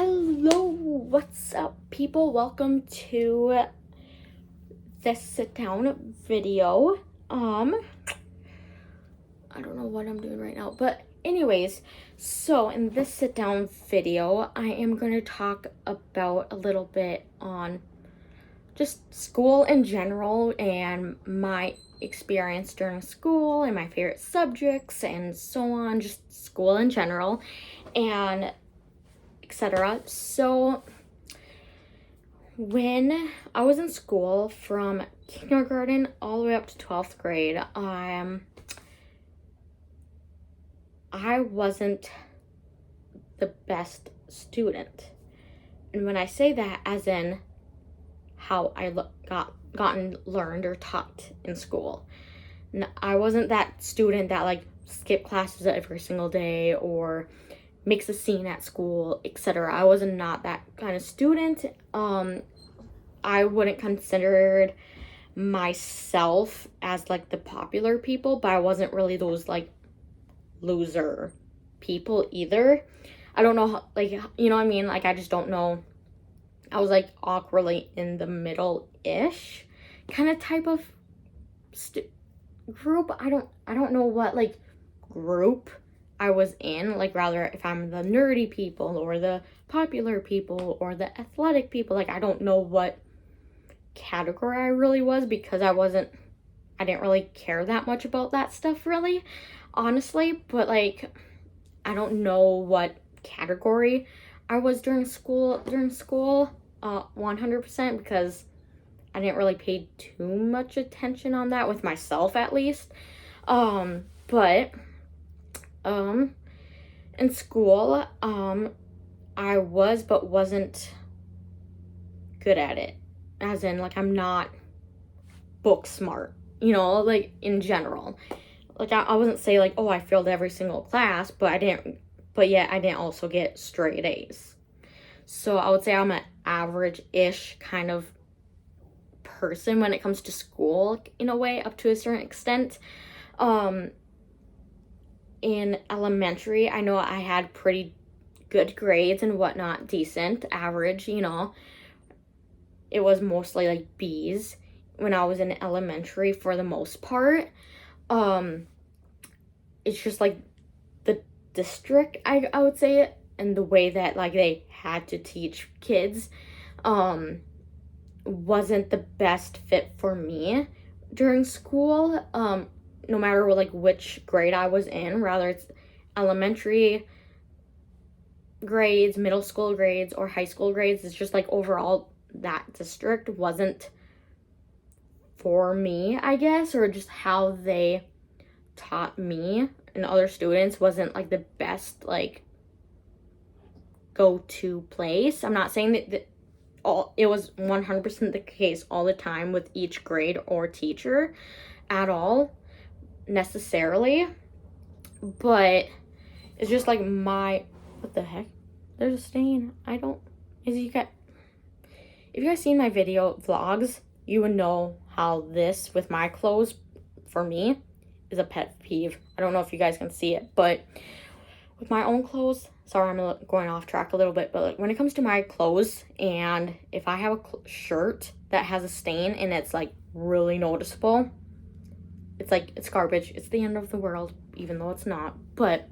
Hello, what's up, people? Welcome to this sit down video. I don't know what I'm doing right now, but anyways, so in this sit down video, I am going to talk about a little bit on just school in general and my experience during school and my favorite subjects and so on, just school in general and etc. So when I was in school from kindergarten all the way up to 12th grade, I wasn't the best student. And when I say that, as in how I gotten learned or taught in school. I wasn't that student that like skipped classes every single day or makes a scene at school, etc. I was not that kind of student. I wouldn't consider myself as like the popular people, but I wasn't really those like loser people either. I don't know how, like, you know what I mean? Like, I just don't know. I was like awkwardly in the middle-ish kind of type of group. I don't know what like group I was in, like rather if I'm the nerdy people or the popular people or the athletic people. Like, I don't know what category I really was because I didn't really care that much about that stuff really, honestly. But like, I don't know what category I was during school 100%, because I didn't really pay too much attention on that with myself, at least. But in school, I was but wasn't good at it. As in, like, I'm not book smart, you know, like in general. Like, I wouldn't say like, oh, I failed every single class, but yet I didn't also get straight A's. So I would say I'm an average-ish kind of person when it comes to school, in a way, up to a certain extent. In elementary, I know I had pretty good grades and whatnot, decent, average, you know. It was mostly like B's when I was in elementary for the most part. It's just like the district, I would say, and the way that like they had to teach kids wasn't the best fit for me during school. No matter like which grade I was in, rather it's elementary grades, middle school grades, or high school grades, it's just like overall that district wasn't for me, I guess, or just how they taught me and other students wasn't like the best like go-to place. I'm not saying that it was 100% the case all the time with each grade or teacher at all necessarily, but it's just like what the heck, there's a stain. If you guys seen my video vlogs, you would know how this with my clothes for me is a pet peeve. I don't know if you guys can see it, but with my own clothes, sorry, I'm going off track a little bit, but like when it comes to my clothes, and if I have a shirt that has a stain and it's like really noticeable, it's like, it's garbage. It's the end of the world, even though it's not. But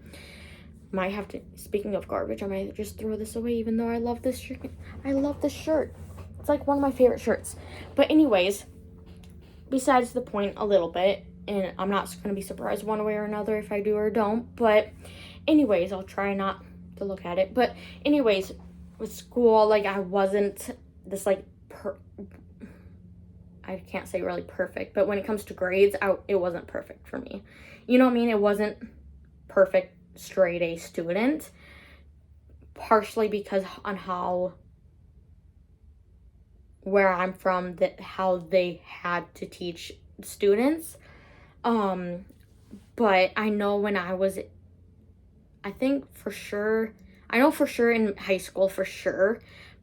might have to, speaking of garbage, I might just throw this away, even though I love this shirt. I love this shirt. It's like one of my favorite shirts. But anyways, besides the point a little bit, and I'm not going to be surprised one way or another if I do or don't. But anyways, I'll try not to look at it. But anyways, with school, like, I wasn't this like I can't say really perfect, but when it comes to grades, it wasn't perfect for me. You know what I mean? It wasn't perfect straight A student, partially because on where I'm from, that how they had to teach students. But I know when I was, I know for sure in high school for sure,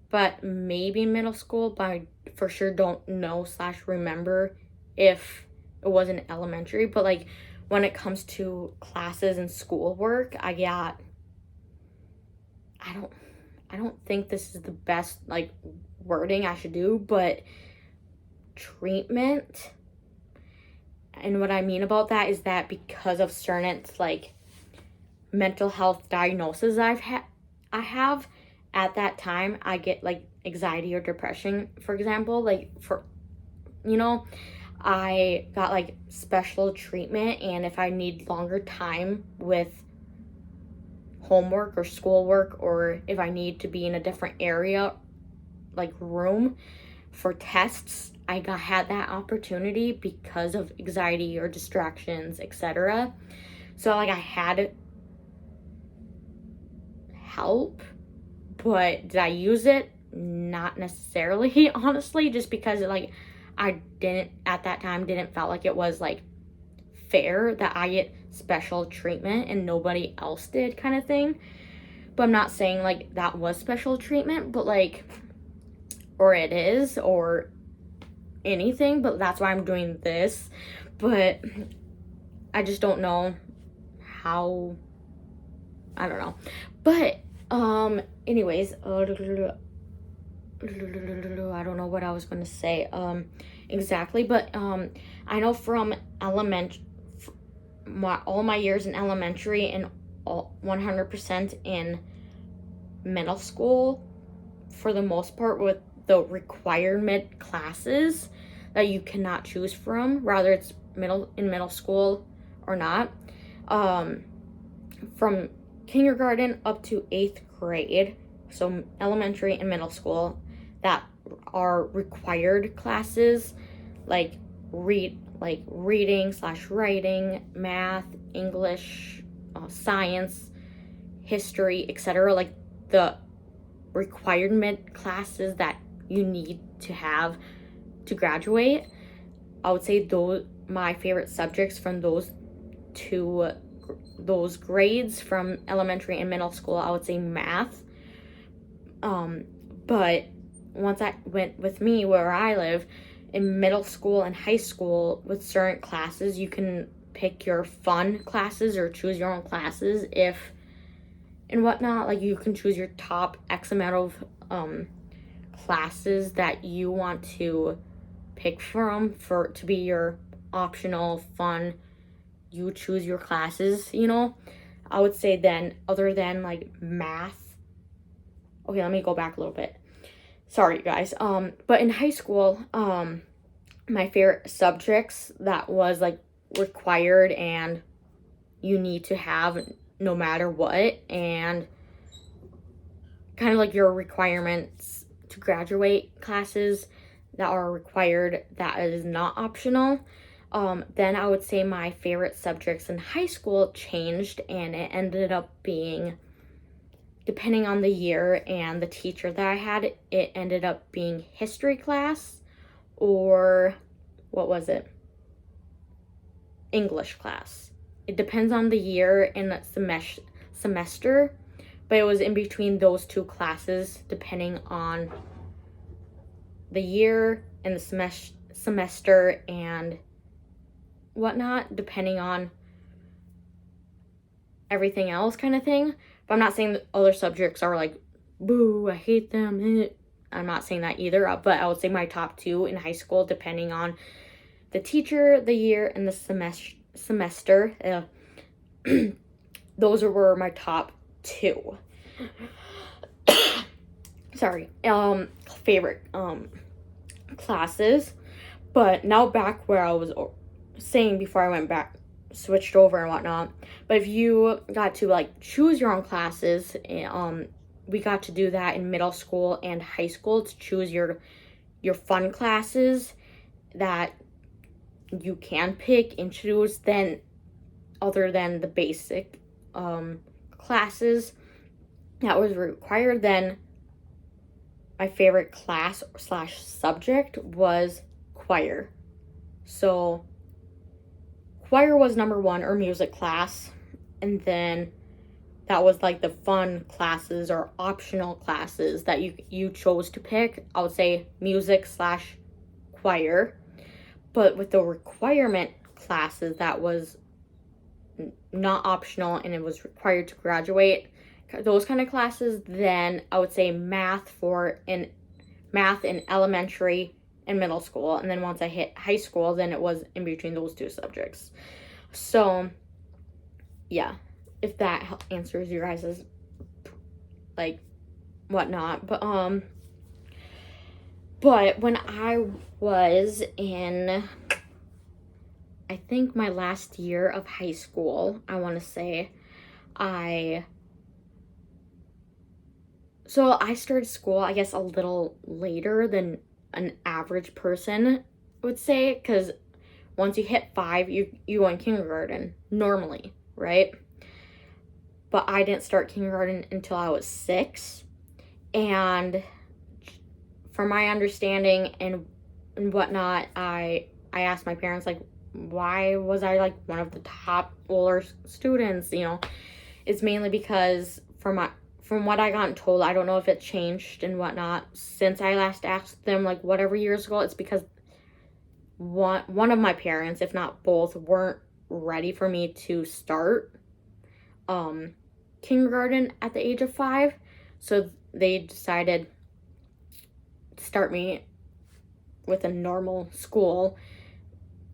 but maybe in middle school, but I for sure don't know / remember if it was in elementary. But like when it comes to classes and schoolwork, I I don't think this is the best like wording I should do, but treatment. And what I mean about that is that because of certain like mental health diagnoses I have at that time, I get like anxiety or depression, for example, like I got like special treatment, and if I need longer time with homework or schoolwork, or if I need to be in a different area like room for tests, had that opportunity because of anxiety or distractions, etc. So like I had help, but did I use it? Not necessarily, honestly, just because I didn't at that time didn't felt like it was like fair that I get special treatment and nobody else did, kind of thing. But I'm not saying like that was special treatment, but like, or it is, or anything, but that's why I'm doing this. But I just don't know how, I don't know. But anyways, I don't know what I was going to say exactly, but I know from all my years in elementary and 100% in middle school, for the most part, with the requirement classes that you cannot choose from, rather it's middle school or not, from kindergarten up to 8th grade, so elementary and middle school, that are required classes like reading / writing, math, English, science, history, etc. Like the requirement classes that you need to have to graduate. I would say my favorite subjects from those grades from elementary and middle school, I would say math. But once I went with me where I live, in middle school and high school, with certain classes, you can pick your fun classes or choose your own classes and whatnot. Like you can choose your top X amount of classes that you want to pick from to be your optional fun. You choose your classes, I would say then, other than like math. Okay, let me go back a little bit. Sorry, guys. But in high school, my favorite subjects that was like required and you need to have no matter what, and kind of like your requirements to graduate classes that are required, that is not optional. Then I would say my favorite subjects in high school changed, and it ended up being, depending on the year and the teacher that I had, it ended up being history class, or what was it? English class. It depends on the year and the semester, but it was in between those two classes, depending on the year and the semester and whatnot, depending on everything else, kind of thing. But I'm not saying that other subjects are like, boo, I hate them. I'm not saying that either, but I would say my top two in high school, depending on the teacher, the year, and the semester. Those were my top two. Sorry. Favorite classes. But now back where I was saying before I went back, switched over and whatnot. But if you got to like choose your own classes, we got to do that in middle school and high school, to choose your fun classes that you can pick and choose, then other than the basic classes that was required. Then my favorite class / subject was choir. So choir was number one, or music class, and then that was like the fun classes or optional classes that you chose to pick. I would say music / choir. But with the requirement classes, that was not optional and it was required to graduate, those kind of classes. Then I would say math in elementary and middle school. And then once I hit high school, then it was in between those two subjects. So yeah, if that answers your guys's like whatnot. But when I was in, I think my last year of high school, I want to say, I started school, I guess, a little later than an average person would say, because once you hit 5, you go in kindergarten normally, right? But I didn't start kindergarten until I was 6, and from my understanding and whatnot, I asked my parents, like, why was I like one of the top older students? It's mainly because from what I got told, I don't know if it changed and whatnot since I last asked them, like, whatever years ago. It's because one of my parents, if not both, weren't ready for me to start kindergarten at the age of 5, so they decided to start me with a normal school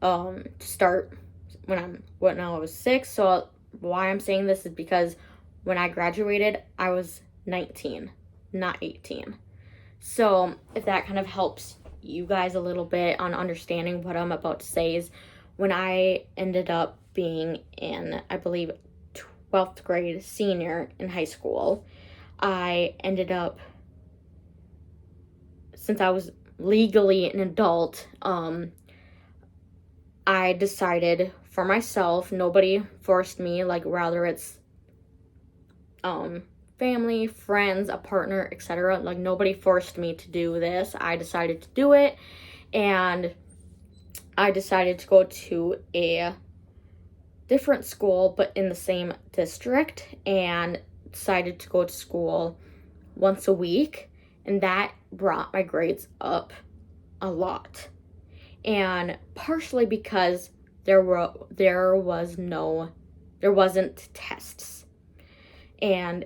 to start when I was 6. So why I'm saying this is because when I graduated, I was 19, not 18. So if that kind of helps you guys a little bit on understanding what I'm about to say, is when I ended up being in, I believe, 12th grade, senior in high school, I ended up, since I was legally an adult, I decided for myself, nobody forced me, like, rather it's family, friends, a partner, etc. Like, nobody forced me to do this. I decided to do it, and I decided to go to a different school but in the same district, and decided to go to school once a week, and that brought my grades up a lot. And partially because there wasn't tests, and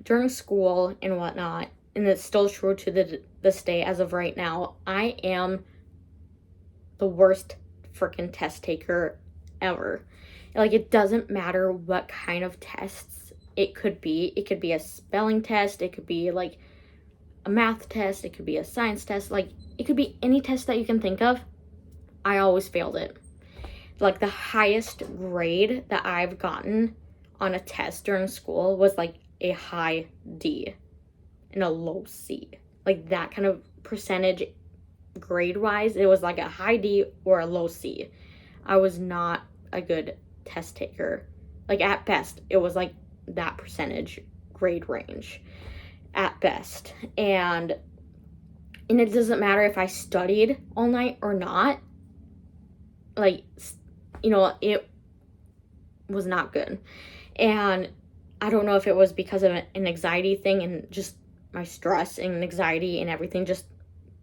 during school and whatnot, and it's still true to this day as of right now, I am the worst freaking test taker ever. Like, it doesn't matter what kind of tests it could be. It could be a spelling test, it could be like a math test, it could be a science test, like, it could be any test that you can think of. I always failed it. Like, the highest grade that I've gotten on a test during school was like a high D and a low C. Like, that kind of percentage grade wise, it was like a high D or a low C. I was not a good test taker. Like, at best, it was like that percentage grade range at best. And it doesn't matter if I studied all night or not. Like, it was not good. And I don't know if it was because of an anxiety thing and just my stress and anxiety and everything just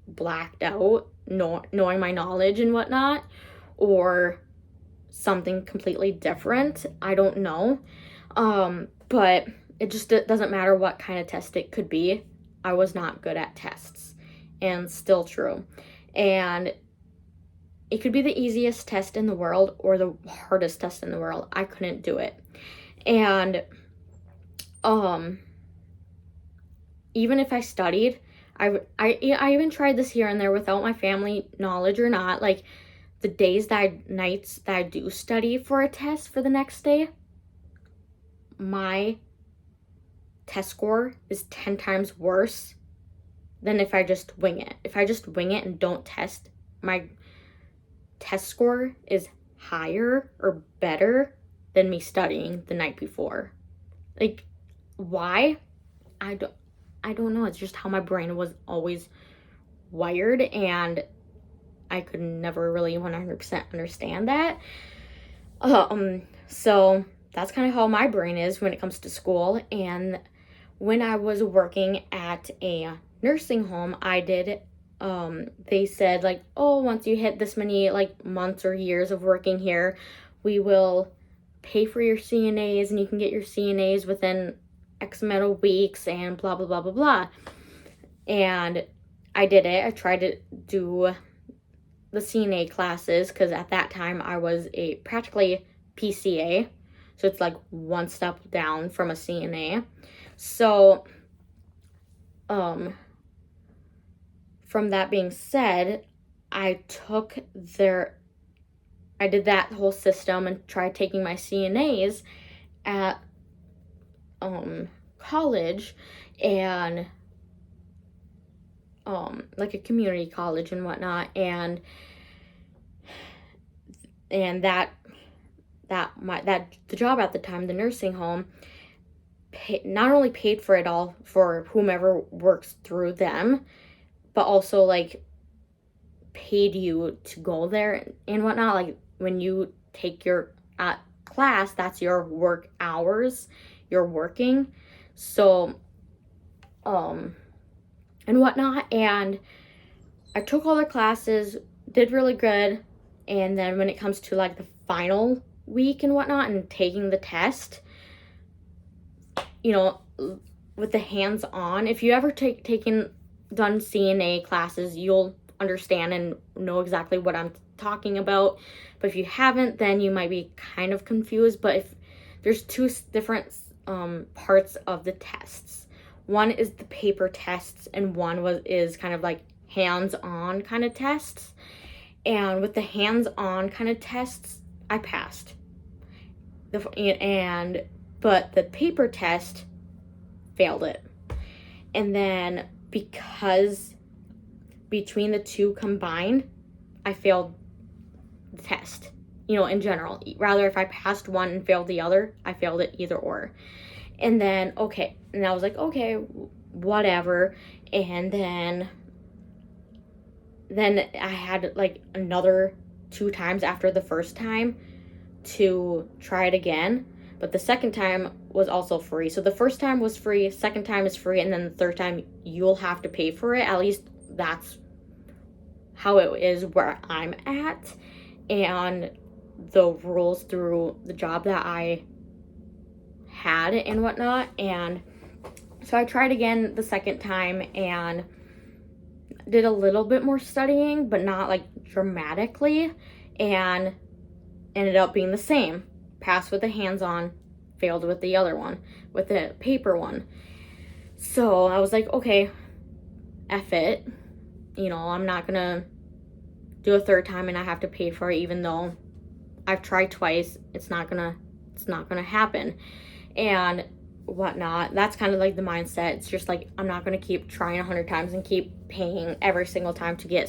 blacked out, knowing my knowledge and whatnot, or something completely different. I don't know. But it doesn't matter what kind of test it could be. I was not good at tests, and still true. And it could be the easiest test in the world or the hardest test in the world. I couldn't do it. And even if I studied, I even tried this here and there without my family knowledge or not. Like, the nights that I do study for a test for the next day, my test score is 10 times worse than if I just wing it. If I just wing it and don't test, my test score is higher or better than me studying the night before. Like, why? I don't know. It's just how my brain was always wired, and I could never really 100% understand that. So that's kind of how my brain is when it comes to school. And when I was working at a nursing home, I did, they said, like, oh, once you hit this many, like, months or years of working here, we will pay for your CNAs, and you can get your CNAs within X amount of weeks and blah, blah, blah, blah, blah. And I did it. I tried to do the CNA classes because at that time I was a practically PCA. So it's like one step down from a CNA. So, from that being said, I did that whole system and tried taking my CNAs at college, and like a community college and whatnot, and that the job at the time, the nursing home, not only paid for it all for whomever works through them, but also like paid you to go there and whatnot. Like when you take your class, that's your work hours you're working. So and whatnot, and I took all the classes, did really good, and then when it comes to like the final week and whatnot and taking the test, you know, with the hands-on, if you ever done CNA classes, you'll understand and know exactly what I'm talking about. But if you haven't, then you might be kind of confused. But if there's two different parts of the tests. One is the paper tests, and one is kind of like hands-on kind of tests. And with the hands-on kind of tests, I passed. But the paper test, failed it. And then because between the two combined, I failed the test. You know, in general, rather if I passed one and failed the other, I failed it either or. And then, okay, and I was like, okay, whatever. And then I had like another 2 times after the first time to try it again. But the second time was also free. So the first time was free, second time is free, and then the third time you'll have to pay for it. At least that's how it is where I'm at. And the rules through the job that I had and whatnot. And so I tried again the second time and did a little bit more studying, but not like dramatically, and ended up being the same. Passed with the hands-on, failed with the other one, with the paper one. So I was like, okay, F it. You know, I'm not gonna do a third time and I have to pay for it, even though I've tried twice. It's not gonna happen and whatnot. That's kind of like the mindset. It's just like, I'm not gonna keep trying 100 times and keep paying every single time to get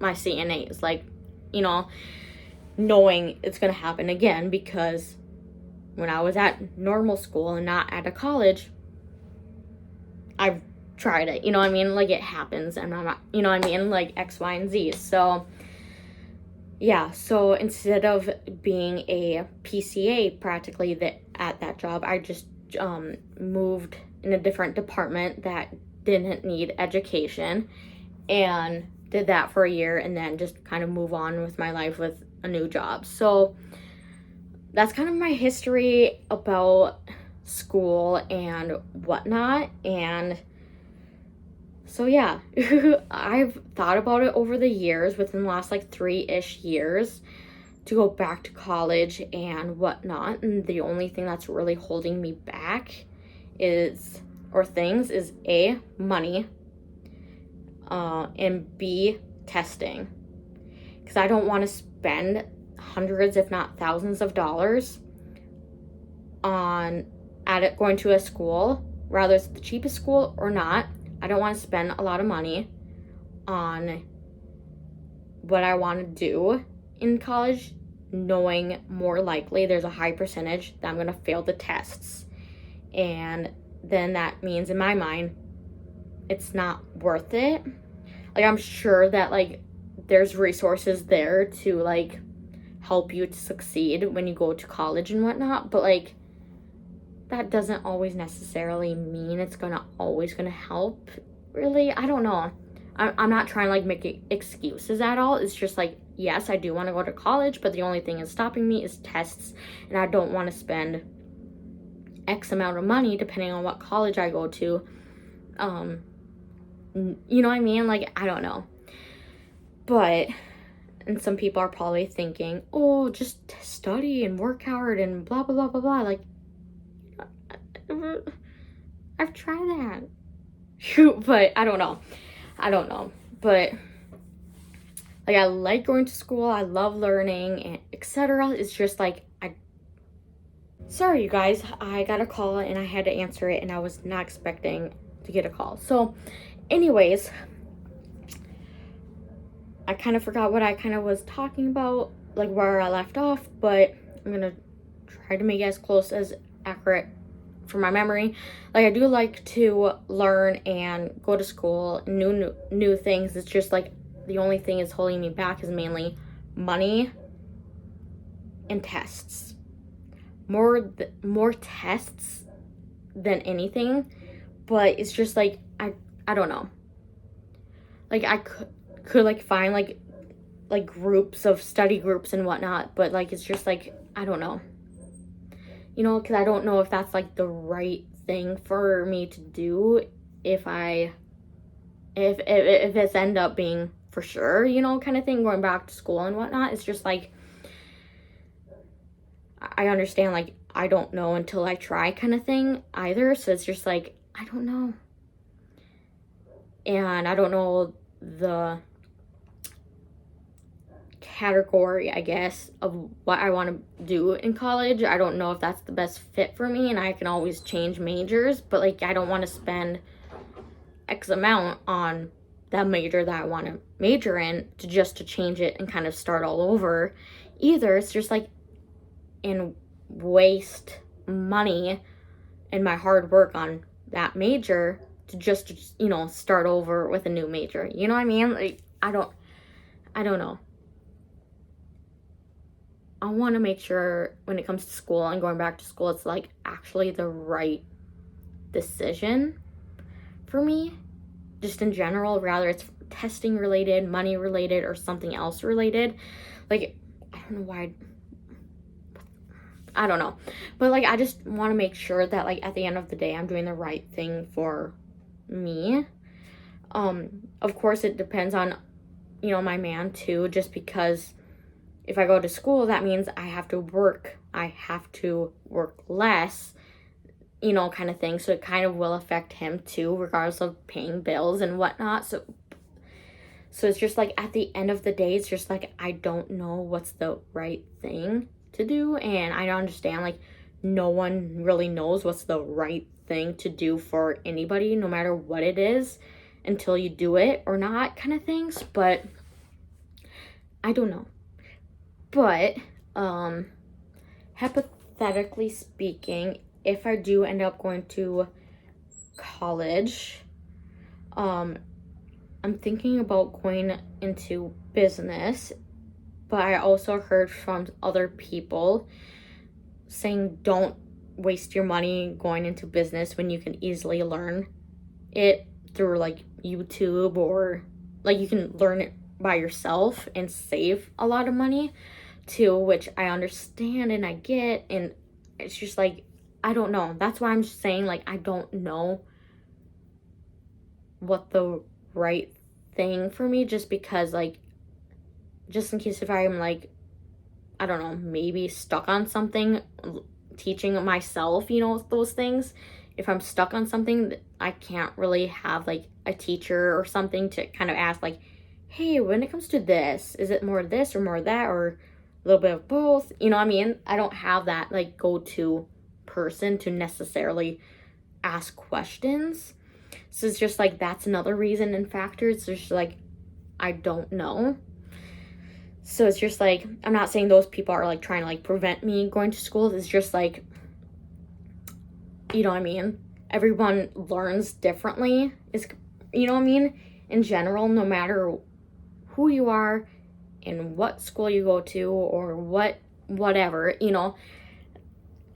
my CNAs, like, you know, knowing it's gonna happen again. Because when I was at normal school and not at a college, I've tried it, you know what I mean? Like, it happens, and I'm not, you know what I mean? Like X, Y, and Z. So yeah, so instead of being a PCA practically at that job, I just moved in a different department that didn't need education, and did that for a year, and then just kind of move on with my life with a new job. So that's kind of my history about school and whatnot. And so yeah, I've thought about it over the years, within the last like 3-ish years, to go back to college and whatnot. And the only thing that's really holding me back is A, money, and B, testing. Because I don't want to spend hundreds, if not thousands of dollars going to a school, whether it's the cheapest school or not. I don't want to spend a lot of money on what I want to do in college, knowing more likely there's a high percentage that I'm going to fail the tests. And then that means, in my mind, it's not worth it. Like, I'm sure that, like, there's resources there to, like, help you to succeed when you go to college and whatnot, but, like, that doesn't always necessarily mean it's always gonna help, really. I don't know. I'm not trying to, like, make excuses at all. It's just, like, yes, I do want to go to college, but the only thing is stopping me is tests, and I don't want to spend X amount of money depending on what college I go to. You know what I mean? Like, I don't know. But, and some people are probably thinking, oh, just study and work hard and blah, blah, blah, blah, blah. Like, I've tried that. But I don't know. But, like, I like going to school. I love learning and etc. It's just like, sorry, you guys. I got a call and I had to answer it, and I was not expecting to get a call. So, anyways, I kind of forgot what I kind of was talking about, like where I left off, but I'm gonna try to make it as close as accurate from my memory. Like, I do like to learn and go to school, new things. It's just like the only thing is holding me back is mainly money and tests. More tests than anything, but it's just like I don't know. Like, I could like find like groups of study groups and whatnot, but like it's just like I don't know, you know, because I don't know if that's like the right thing for me to do if it's end up being for sure, you know, kind of thing, going back to school and whatnot. It's just like I understand, like, I don't know until I try kind of thing either. So it's just like I don't know, and I don't know the category, I guess, of what I want to do in college. I don't know if that's the best fit for me, and I can always change majors, but like I don't want to spend X amount on that major that I want to major in to change it and kind of start all over either. It's just like, and waste money and my hard work on that major to just you know, start over with a new major. You know what I mean? Like, I don't know. I want to make sure when it comes to school and going back to school, it's like actually the right decision for me, just in general, rather it's testing related, money related, or something else related. Like, I don't know why, I don't know, but like I just want to make sure that like at the end of the day I'm doing the right thing for me. Of course it depends on, you know, my man too, just because if I go to school, that means I have to work less, you know, kind of thing. So it kind of will affect him too, regardless of paying bills and whatnot. So it's just like at the end of the day, it's just like I don't know what's the right thing to do. And I understand, like, no one really knows what's the right thing to do for anybody, no matter what it is, until you do it or not, kind of things. But I don't know. But hypothetically speaking, if I do end up going to college, I'm thinking about going into business, but I also heard from other people saying don't waste your money going into business when you can easily learn it through like YouTube, or like you can learn it by yourself and save a lot of money too, which I understand and I get, and it's just like I don't know. That's why I'm just saying, like, I don't know what the right thing for me, just because, like, just in case if I'm like, I don't know, maybe stuck on something, teaching myself, you know, those things. If I'm stuck on something, I can't really have like a teacher or something to kind of ask, like, hey, when it comes to this, is it more this or more that, or a little bit of both? You know what I mean? I don't have that like go-to person to necessarily ask questions. So it's just like that's another reason and factor. It's just like I don't know. So it's just like, I'm not saying those people are like trying to like prevent me going to school. It's just like, you know what I mean? Everyone learns differently. You know what I mean? In general, no matter who you are and what school you go to or whatever, you know,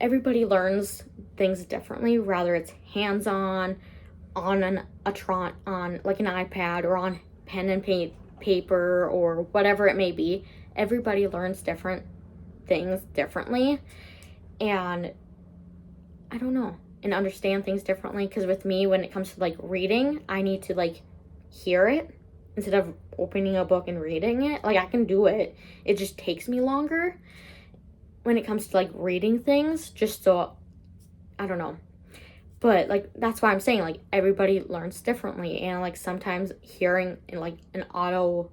everybody learns things differently, rather it's hands-on, on like an iPad, or on pen and paper, or whatever it may be. Everybody learns different things differently, and I don't know, and understand things differently. Because with me, when it comes to like reading, I need to like hear it instead of opening a book and reading it. Like I can do it, it just takes me longer when it comes to like reading things, just so I don't know. But like that's why I'm saying like everybody learns differently, and like sometimes hearing in like an audio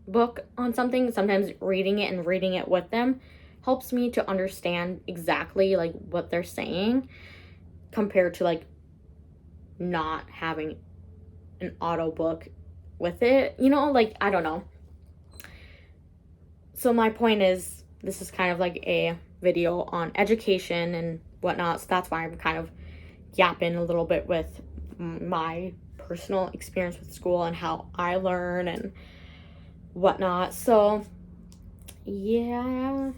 book on something, sometimes reading it and reading it with them helps me to understand exactly like what they're saying, compared to like not having an audio book with it, you know, like I don't know. So my point is, this is kind of like a video on education and whatnot, so that's why I'm kind of yapping a little bit with my personal experience with school and how I learn and whatnot. So yeah,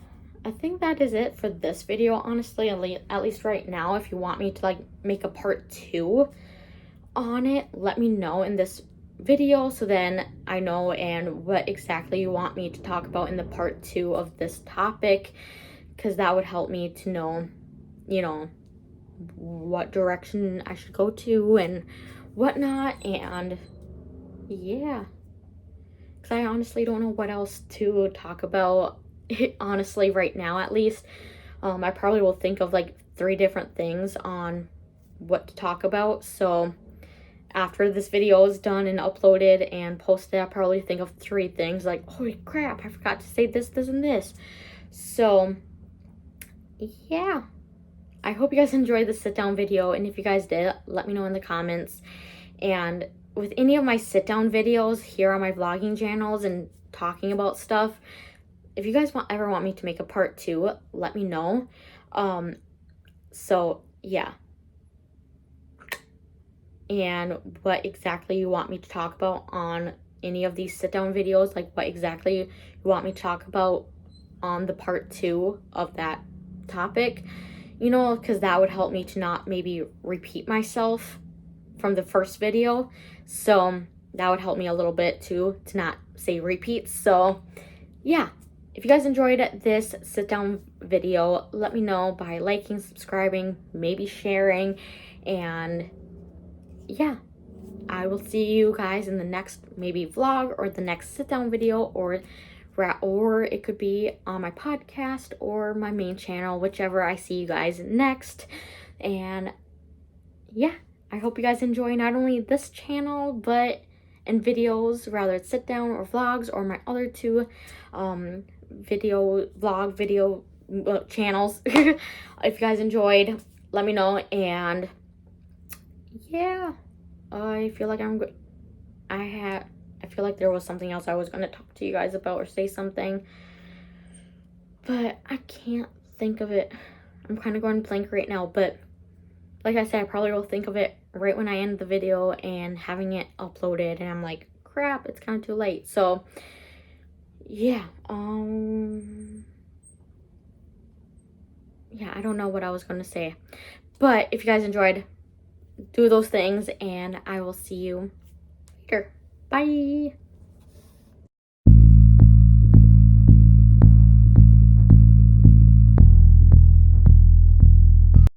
I think that is it for this video, honestly, at least right now. If you want me to like make a part 2 on it, let me know in this video, so then I know and what exactly you want me to talk about in the part 2 of this topic, because that would help me to know, you know, what direction I should go to and whatnot. And yeah, because I honestly don't know what else to talk about, honestly, right now at least. I probably will think of like 3 different things on what to talk about. So after this video is done and uploaded and posted, I'll probably think of 3 things like, holy crap, I forgot to say this, this, and this. So yeah, I hope you guys enjoyed the sit down video, and if you guys did, let me know in the comments. And with any of my sit down videos here on my vlogging channels and talking about stuff, if you guys ever want me to make a part 2, let me know. So yeah, and what exactly you want me to talk about on any of these sit down videos, like what exactly you want me to talk about on the part 2 of that topic, you know, because that would help me to not maybe repeat myself from the first video. So that would help me a little bit too, to not say repeats. So yeah, if you guys enjoyed this sit down video, let me know by liking, subscribing, maybe sharing. And yeah, I will see you guys in the next maybe vlog or the next sit down video, or it could be on my podcast or my main channel, whichever I see you guys next. And yeah, I hope you guys enjoy not only this channel, but in videos, whether it's sit down or vlogs or my other 2 video channels. If you guys enjoyed, let me know. And yeah, I feel like I feel like there was something else I was going to talk to you guys about or say something, but I can't think of it. I'm kind of going blank right now, but like I said, I probably will think of it right when I end the video and having it uploaded, and I'm like, crap, it's kind of too late. So yeah, yeah, I don't know what I was going to say, but if you guys enjoyed, do those things, and I will see you later. Bye.